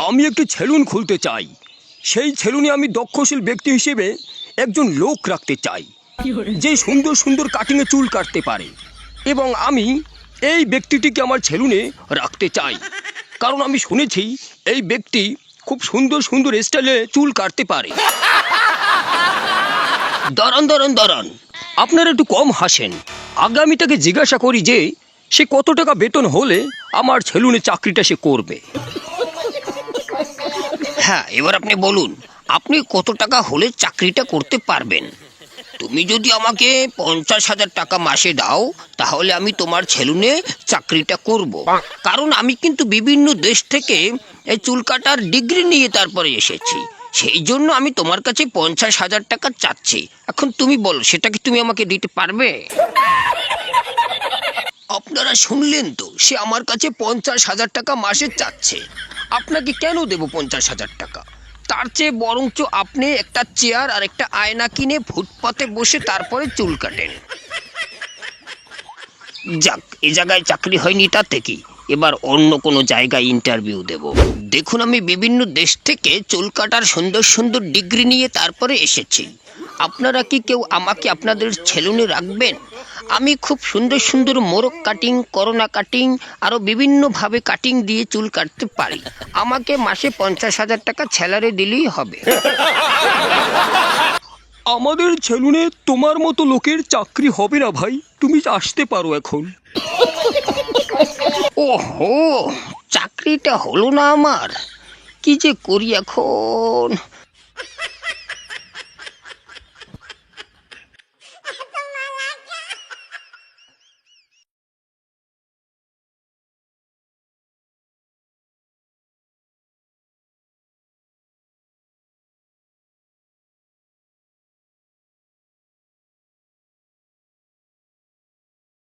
আমি একটি সেলুন খুলতে চাই। সেই সেলুনে আমি দক্ষশীল ব্যক্তি হিসেবে একজন লোক রাখতে চাই, যে সুন্দর সুন্দর কাটিংয়ে চুল কাটতে পারে। এবং আমি এই ব্যক্তিটিকে আমার সেলুনে রাখতে চাই, কারণ আমি শুনেছি এই ব্যক্তি খুব সুন্দর সুন্দর স্টাইলে চুল কাটতে পারে। দাঁড়ান দাঁড়ান দাঁড়ান, আপনারা একটু কম হাসেন। আগে আমি তাকে জিজ্ঞাসা করি যে সে কত টাকা বেতন হলে আমার সেলুনে চাকরিটা সে করবে। হ্যাঁ, এবার আপনি বলুন, আপনি কত টাকা হলে চাকরিটা করতে পারবেন? তুমি যদি আমাকে 50,000 টাকা মাসে দাও, তাহলে আমি তোমার সেলুনে চাকরিটা করব। কারণ আমি কিন্তু বিভিন্ন দেশ থেকে এই চুল কাটার ডিগ্রি নিয়ে তারপরে এসেছি। সেই জন্য আমি তোমার কাছে 50,000 টাকা চাচ্ছি। এখন তুমি বলো, সেটা কি তুমি আমাকে দিতে পারবে? আপনারা শুনলেন তো, সে আমার কাছে 50,000 টাকা মাসে চাচ্ছে। আপনাকে কেন দেব 50,000 টাকা? তার চেয়ে বরঞ্চ আপনি একটা চেয়ার আর একটা আয়না কিনে ফুটপাতে বসে তারপরে চুল কাটেন। যাক, এ জায়গায় চাকরি হয়নি তাতে কি, এবার অন্য কোনো জায়গায় ইন্টারভিউ দেব। দেখুন, আমি বিভিন্ন দেশ থেকে চুল কাটার সুন্দর সুন্দর ডিগ্রি নিয়ে তারপরে এসেছি। আপনারা কি কেউ আমাকে আপনাদের সেলুনে রাখবেন? আমি খুব সুন্দর সুন্দর মোরগ কাটিং, করোনা কাটিং, আরও বিভিন্নভাবে কাটিং দিয়ে চুল কাটতে পারি। আমাকে মাসে 50,000 টাকা স্যালারি দিলেই হবে। আমাদের সেলুনে তোমার মতো লোকের চাকরি হবে না ভাই, তুমি আসতে পারো এখন। ওহো, চাকরিটা হলো না আমার, কি যে করি এখন।